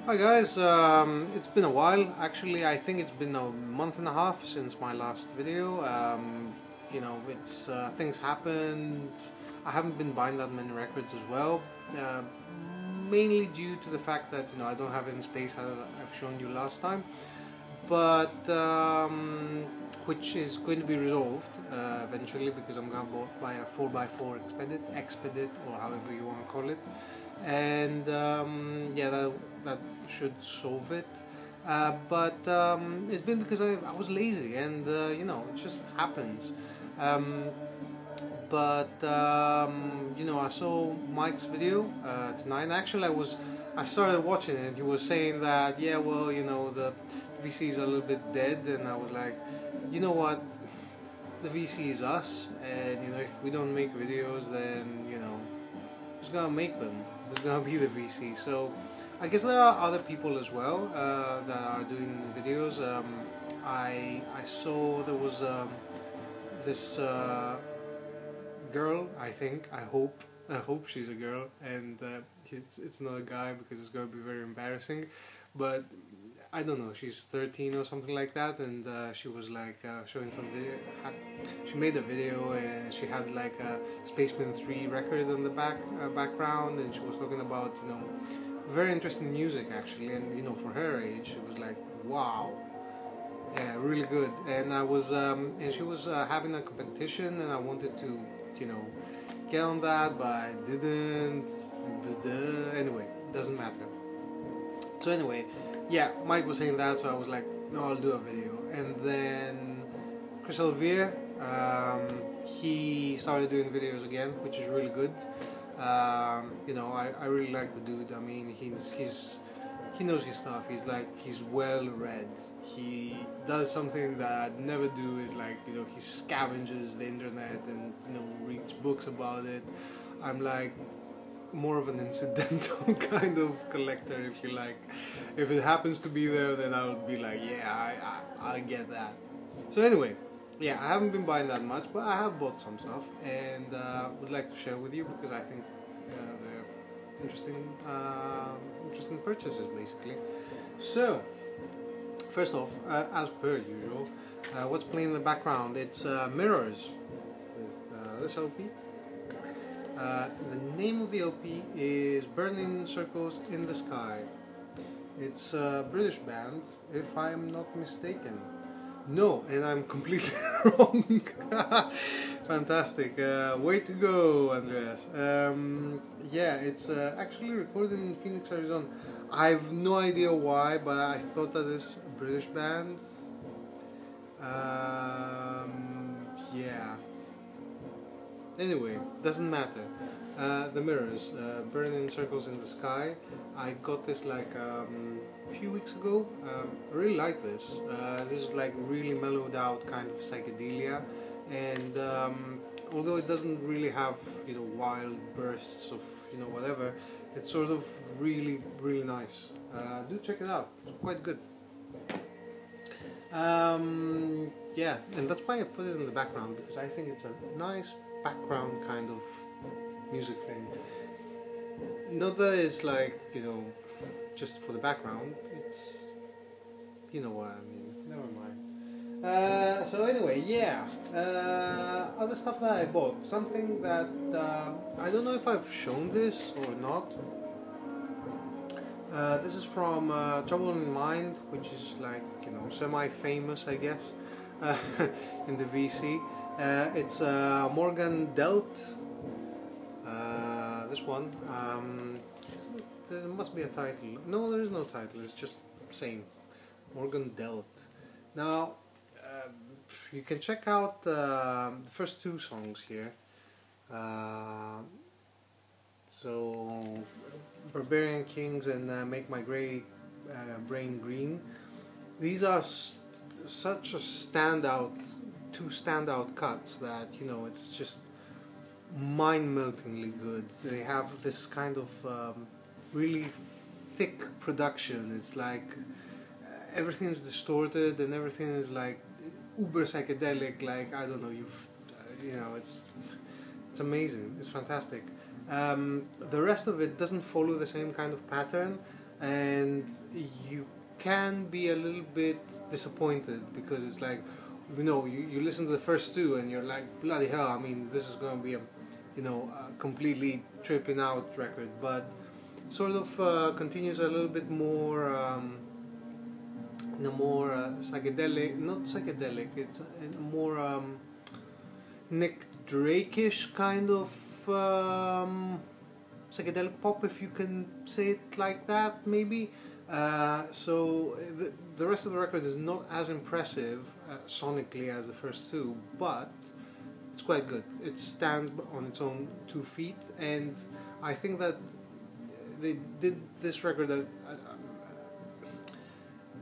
Hi guys, it's been a while. Actually, I think it's been a month and a half since my last video. It's things happen. I haven't been buying that many records as well, uh, mainly due to the fact that I don't have any space as I've shown you last time. But which is going to be resolved eventually because I'm gonna buy a 4x4 expedite or however you want to call it, and yeah, that should solve it. But it's been because I was lazy, and it just happens. Um, but I saw Mike's video tonight. And actually, I started watching it. He was saying that yeah, well, the VC is a little bit dead, and I was like, you know what, the VC is us, and if we don't make videos, then who's gonna make them? Who's gonna be the VC? So I guess there are other people as well that are doing videos. I saw there was this girl. I hope she's a girl, and it's not a guy because it's gonna be very embarrassing. But I don't know. She's 13 or something like that, and she was like showing some video. She made a video, and she had like a Spaceman 3 record on the background, and she was talking about very interesting music actually, and for her age, it was like wow. Yeah, really good. And and she was having a competition, and I wanted to, get on that, but I didn't. Anyway, doesn't matter. So anyway, yeah, Mike was saying that, so I was like, no, I'll do a video. And then Chris Elvier, he started doing videos again, which is really good. I really like the dude. I mean, he knows his stuff. He's well read. He does something that I'd never do, is like he scavenges the internet and reads books about it. I'm like more of an incidental kind of collector, if you like. If it happens to be there, then I'll be like, yeah, I get that. So anyway, yeah, I haven't been buying that much, but I have bought some stuff, and would like to share with you because I think they're interesting purchases, basically. So, first off, as per usual, what's playing in the background? It's Mirrors with this LP. The name of the LP is Burning Circles in the Sky. It's a British band, if I'm not mistaken. No, and I'm completely wrong. Fantastic. Way to go, Andreas. Yeah, it's actually recorded in Phoenix, Arizona. I have no idea why, but I thought that it's a British band. Yeah. Anyway, doesn't matter. The Mirrors, Burning Circles in the Sky. I got this like a few weeks ago. I really like this. This is like really mellowed out kind of psychedelia, and although it doesn't really have wild bursts of whatever, it's sort of really nice. Do check it out. It's quite good. Yeah, and that's why I put it in the background, because I think it's a nice background kind of music thing. Not that it's like just for the background. It's what I mean. Never mind. So anyway, yeah. Other stuff that I bought. Something that I don't know if I've shown this or not. This is from Trouble in Mind, which is like semi-famous, I guess, in the VC. It's Morgan Delt. This one. There must be a title. No, there is no title. It's just same. Morgan Delt. Now, you can check out the first two songs here. So, Barbarian Kings and Make My Grey Brain Green. These are such a two standout cuts that it's just mind-meltingly good. They have this kind of really thick production. It's like everything's distorted and everything is like uber psychedelic. Like I don't know, it's amazing. It's fantastic. The rest of it doesn't follow the same kind of pattern. and you can be a little bit disappointed because it's like, you listen to the first two and you're like, bloody hell, I mean, this is going to be a completely tripping out record, but sort of continues a little bit more in a more psychedelic, not psychedelic, it's in a more Nick Drake-ish kind of psychedelic pop, if you can say it like that, maybe. So the rest of the record is not as impressive sonically as the first two, but it's quite good. It stands on its own 2 feet, and I think that they did this record that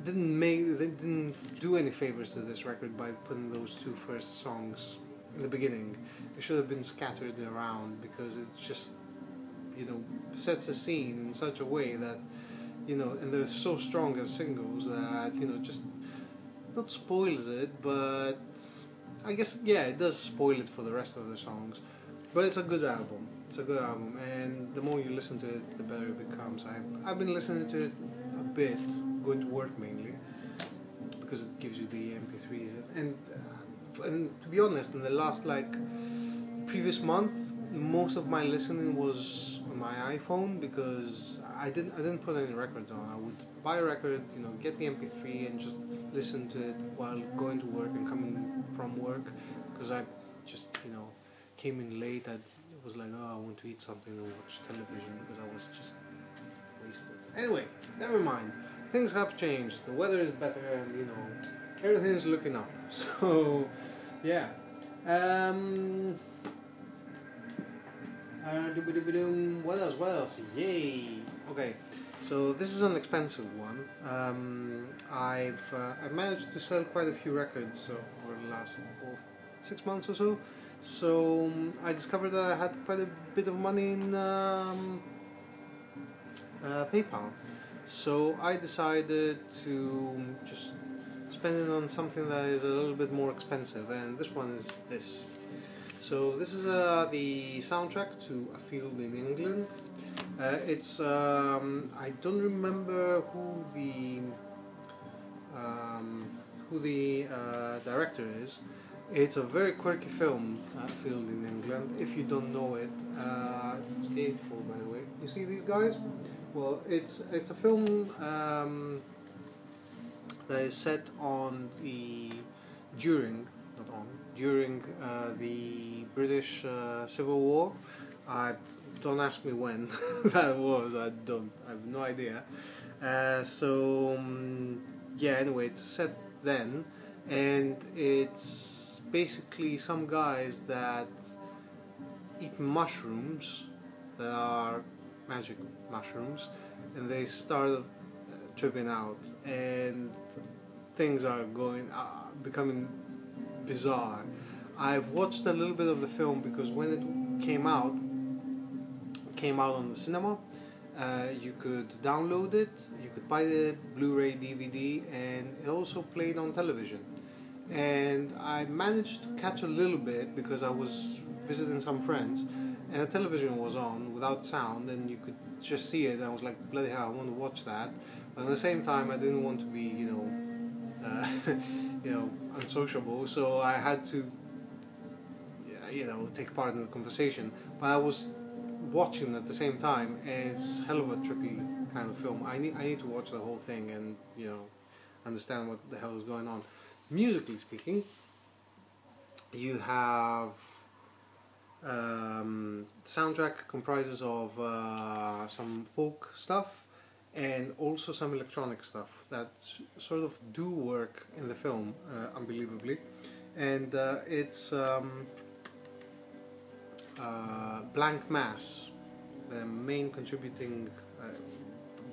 they didn't do any favors to this record by putting those 2 first songs in the beginning. It should have been scattered around, because it just sets the scene in such a way that and they're so strong as singles that just not spoils it, but I guess it does spoil it for the rest of the songs. But it's a good album. It's a good album, and the more you listen to it, the better it becomes. I've been listening to it a bit, going to work mainly, because it gives you the MP3s. And to be honest, in the last previous month, most of my listening was on my iPhone, because I didn't put any records on. I would buy a record, get the MP3 and just listen to it while going to work and coming from work, because I just came in late. I was like, oh, I want to eat something and watch television, because I was just wasted. Anyway, never mind. Things have changed. The weather is better, and everything is looking up. So yeah. What else? Yay! Okay, so this is an expensive one. I've managed to sell quite a few records over the last 6 months or so. So I discovered that I had quite a bit of money in PayPal. So I decided to just spend it on something that is a little bit more expensive, and this one is this. So this is the soundtrack to A Field in England. It's I don't remember who the director is. It's a very quirky film, A Field in England. If you don't know it, it's A4, by the way. You see these guys? Well, it's a film that is set on during the British Civil War. Don't ask me when that was. I have no idea. Anyway, it's set then, and it's basically some guys that eat mushrooms that are magic mushrooms, and they start tripping out, and things are becoming bizarre. I've watched a little bit of the film because when it came out on the cinema. You could download it, you could buy the Blu-ray DVD, and it also played on television. And I managed to catch a little bit because I was visiting some friends, and the television was on without sound, and you could just see it. And I was like, bloody hell, I want to watch that. But at the same time, I didn't want to be, unsociable, so I had to, take part in the conversation. But I was watching at the same time, and it's hell of a trippy kind of film. I need to watch the whole thing and understand what the hell is going on. Musically speaking, you have soundtrack comprises of some folk stuff and also some electronic stuff that sort of do work in the film unbelievably, and it's Blank Mass, the main contributing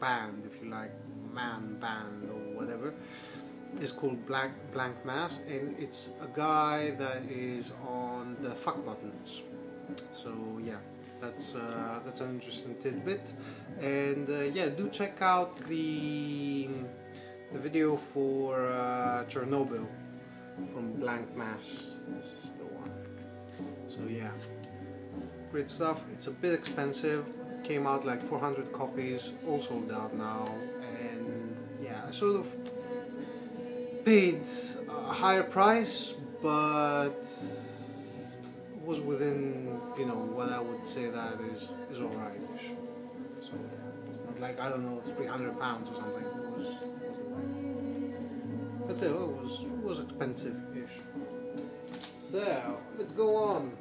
band, if you like, band or whatever, is called Blank Mass, and it's a guy that is on the Fuck Buttons. So yeah, that's an interesting tidbit, and do check out the video for Chernobyl from Blank Mass. This is the one. So yeah. Great stuff. It's a bit expensive. came out like 400 copies, all sold out now, and yeah, I sort of paid a higher price, but was within, you know, what I would say that is alright-ish. So it's not like, I don't know, £300 or something. But still, it was expensive-ish. So let's go on.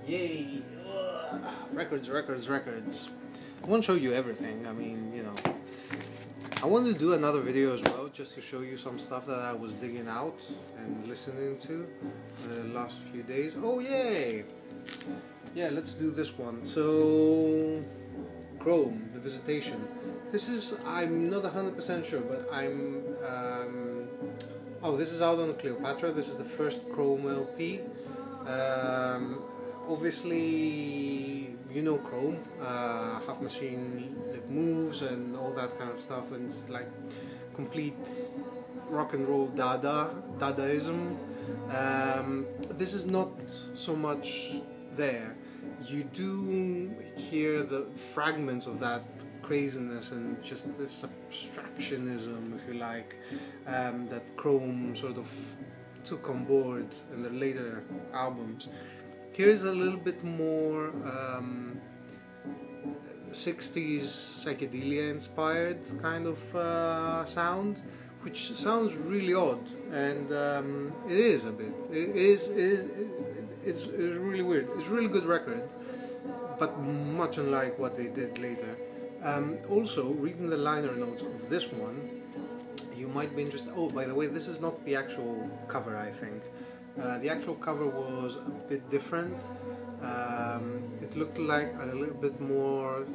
Yay! Records, records, records. I won't show you everything. I mean, you know, I want to do another video as well, just to show you some stuff that I was digging out and listening to the last few days. Oh yay! Yeah, let's do this one. So, Chrome, The Visitation. This is, I'm not 100% sure, but I'm, oh, this is out on Cleopatra. This is the first Chrome LP. Obviously, you know Chrome, Half Machine Lip Moves and all that kind of stuff, and it's like complete rock and roll Dadaism. This is not so much there. You do hear the fragments of that craziness and just this abstractionism, if you like, that Chrome sort of took on board in the later albums. Here's a little bit more 60s psychedelia inspired kind of sound, which sounds really odd, and it is a bit. It's really weird. It's a really good record, but much unlike what they did later. Also, reading the liner notes of this one, you might be interested. Oh, by the way, this is not the actual cover, I think. The actual cover was a bit different. It looked like a little bit more,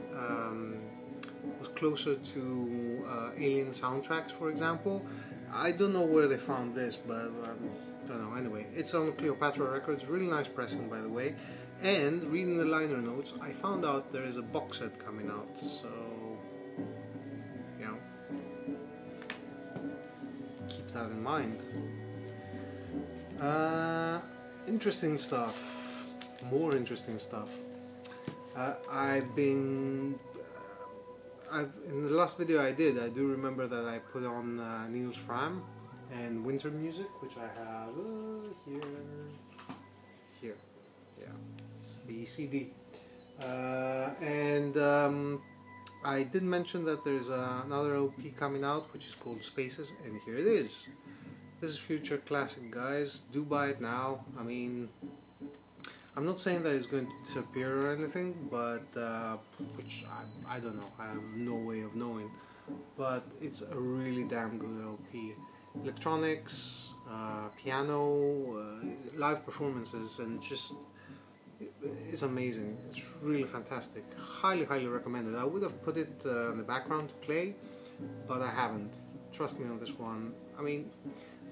was closer to Alien soundtracks, for example. I don't know where they found this, but don't know. Anyway, it's on Cleopatra Records. Really nice pressing, by the way. And reading the liner notes, I found out there is a box set coming out. So, you know, keep that in mind. Interesting stuff, more interesting stuff. In the last video I did, I do remember that I put on Niels Frahm and Winter Music, which I have here, yeah, it's the CD. I did mention that there's another LP coming out, which is called Spaces, and here it is. This is future classic, guys. Do buy it now. I mean, I'm not saying that it's going to disappear or anything, but which I don't know. I have no way of knowing. But it's a really damn good LP. Electronics, piano, live performances, and just it's amazing. It's really fantastic. Highly, highly recommended. I would have put it in the background to play, but I haven't. Trust me on this one. I mean,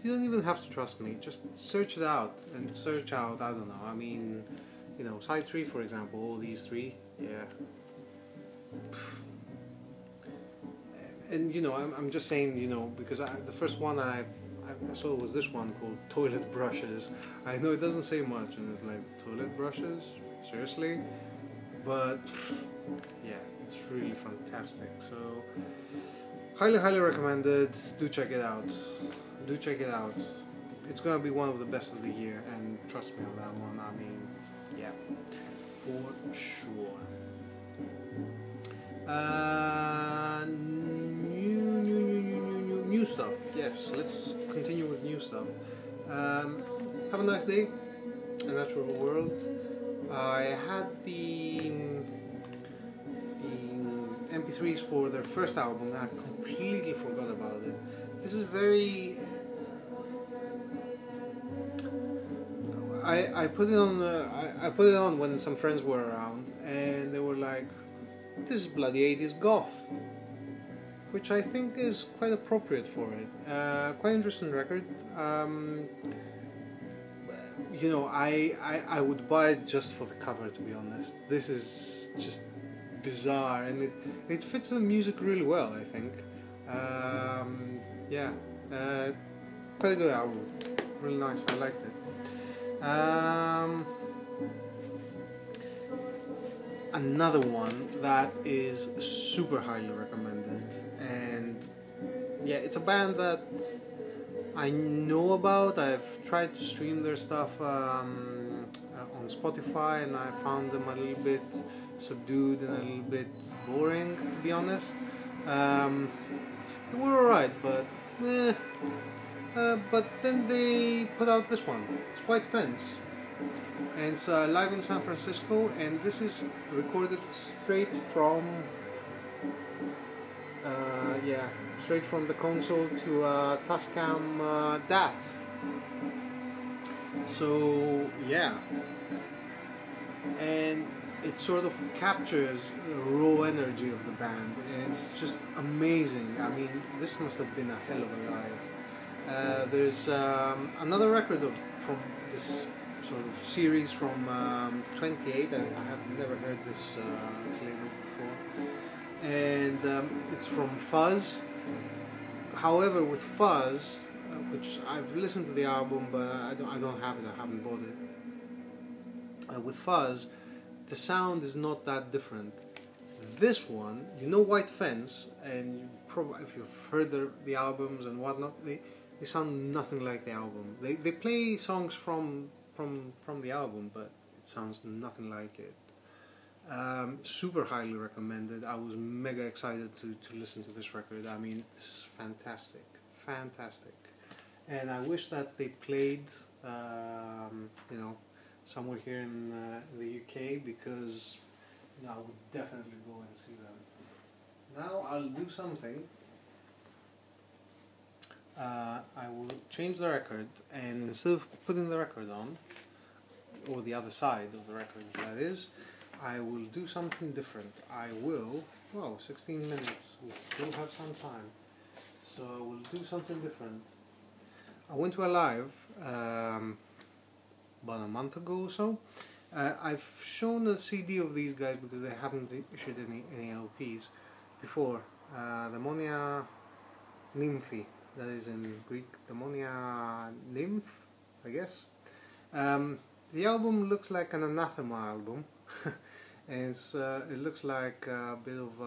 you don't even have to trust me, just search it out and search out, I don't know, I mean, you know, side 3 for example, all these 3, yeah. And you know, I'm just saying, you know, because the first one I saw was this one called Toilet Brushes. I know it doesn't say much and it's like, toilet brushes? Seriously? But, yeah, it's really fantastic, so highly, highly recommended. Do check it out. Do check it out. It's gonna be one of the best of the year, and trust me on that one. I mean, yeah, for sure. New stuff. Yes, let's continue with new stuff. Have a nice day. A Natural World. I had the MP3s for their first album, and I completely forgot about it. This is very. I put it on. I put it on when some friends were around, and they were like, "This is bloody 80s goth," which I think is quite appropriate for it. Quite interesting record. You know, I would buy it just for the cover, to be honest. This is just bizarre, and it fits the music really well, I think. Yeah, quite a good album. Really nice. I liked it. another one that is super highly recommended, and yeah, it's a band that I know about. I've tried to stream their stuff on Spotify, and I found them a little bit subdued and a little bit boring, to be honest. Um, they were alright, but then they put out this one. It's White Fence, and it's live in San Francisco, and this is recorded straight from yeah, straight from the console to Tascam DAT. So yeah, and it sort of captures the raw energy of the band, and it's just amazing. I mean, this must have been a hell of a live. There's another record from this sort of series from 28. I have never heard this label before, and it's from Fuzz. However, with Fuzz, which I've listened to the album, but I don't have it. I haven't bought it. With Fuzz, the sound is not that different. This one, you know, White Fence, and you probably, if you've heard the albums and whatnot, they sound nothing like the album. They play songs from the album, but it sounds nothing like it. Super highly recommended. I was mega excited to listen to this record. I mean, this is fantastic, fantastic. And I wish that they played, you know, somewhere here in the UK, because you know, I would definitely go and see them. Now I'll do something. I will change the record, and instead of putting the record on, or the other side of the record that is, I will do something different. I will, well, 16 minutes, we still have some time, so I will do something different. I went to a live about a month ago or so. I've shown a CD of these guys because they haven't issued any LPs before. Demonia Nymphi, that is in Greek, Demonia Nymph, I guess. The album looks like an Anathema album, and it looks like a bit of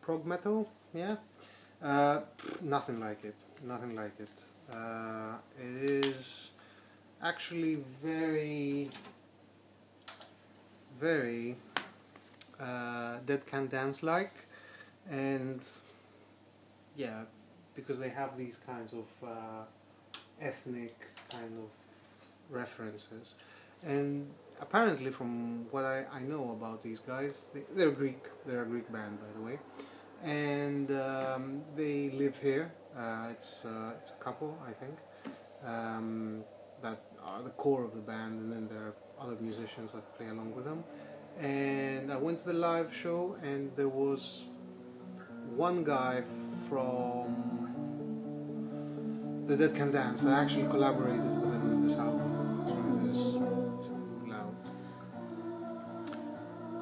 prog metal, yeah. Nothing like it, nothing like it. It is actually very Dead Can Dance like, and yeah, because they have these kinds of ethnic kind of references, and apparently from what I know about these guys, they're Greek. They're a Greek band, by the way, and they live here. It's a couple, I think, that are the core of the band, and then there are other musicians that play along with them. And I went to the live show, and there was one guy from the Dead Can Dance that actually collaborated with him in this album. Sorry, this is too loud.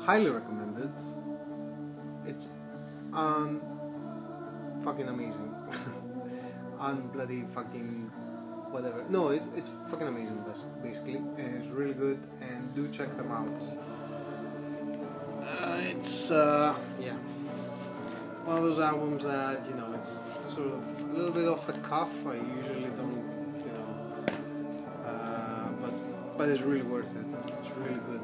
Highly recommended. It's fucking amazing. Bloody fucking whatever. No, it's fucking amazing, basically, and it's really good. And do check them out. It's yeah, one of those albums that, you know, it's sort of a little bit off the cuff. I usually don't, you know, but it's really worth it. It's really good.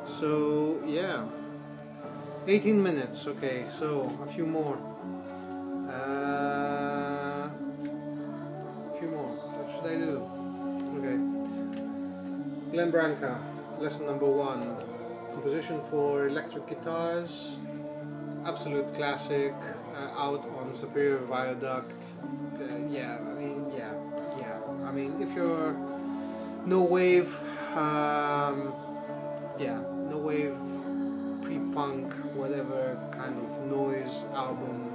So yeah, 18 minutes. Okay, so a few more. What should I do? Okay. Glenn Branca, lesson number 1. Composition for electric guitars. Absolute classic. Out on Superior Viaduct. Yeah, I mean, yeah. I mean, if you're no wave, yeah, no wave, pre-punk, whatever kind of noise album,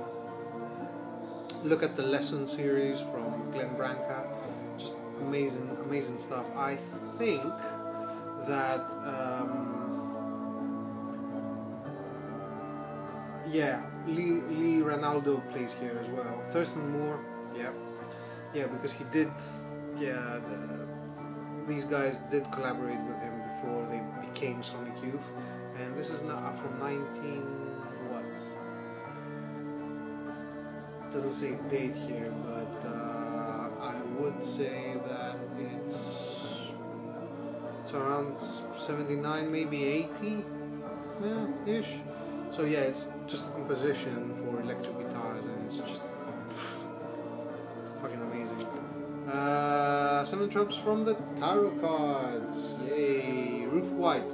look at the Lesson series from Glenn Branca. Just amazing stuff. I think that yeah, Lee Ranaldo plays here as well. Thurston Moore, yeah, because he did, yeah, these guys did collaborate with him before they became Sonic Youth, and this is now from 19 what? Doesn't say date here, but I would say that it's around 79, maybe 80, yeah, ish. So yeah, it's just a composition for electric guitars, and it's just fucking amazing. 7 drops from the tarot cards. Yay! Ruth White.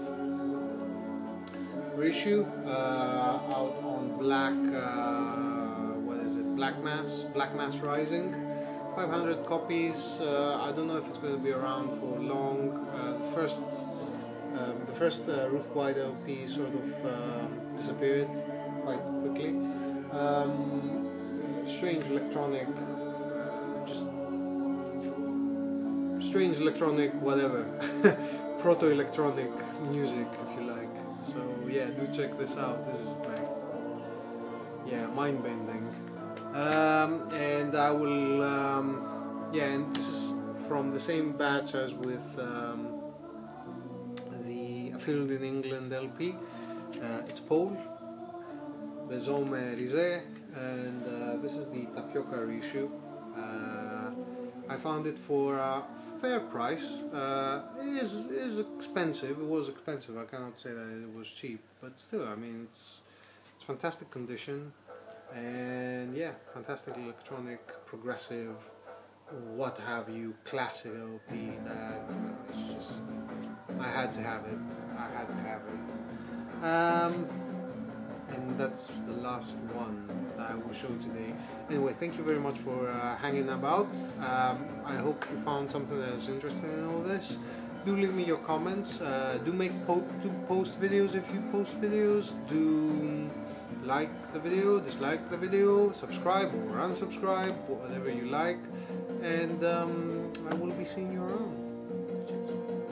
Reissue out on Black. What is it? Black Mass Rising. 500 copies. I don't know if it's going to be around for long. The first Ruth White LP sort of disappeared quite quickly. Strange electronic, just strange electronic whatever, proto-electronic music if you like. So yeah, do check this out. This is like, yeah, mind-bending. And I will, yeah, and this is from the same batch as with the A Field in England LP. It's Paul, Besome Rizet, and this is the Tapioca reissue. I found it for a fair price. It is expensive. It was expensive. I cannot say that it was cheap, but still, I mean, it's fantastic condition, and yeah, fantastic electronic, progressive, what have you, classic LP. That it's just, I had to have it. I had to have it. And that's the last one that I will show today. Anyway, thank you very much for hanging about. I hope you found something that is interesting in all this. Do leave me your comments. Do post videos if you post videos. Do like the video, dislike the video, subscribe or unsubscribe, whatever you like. And I will be seeing you around.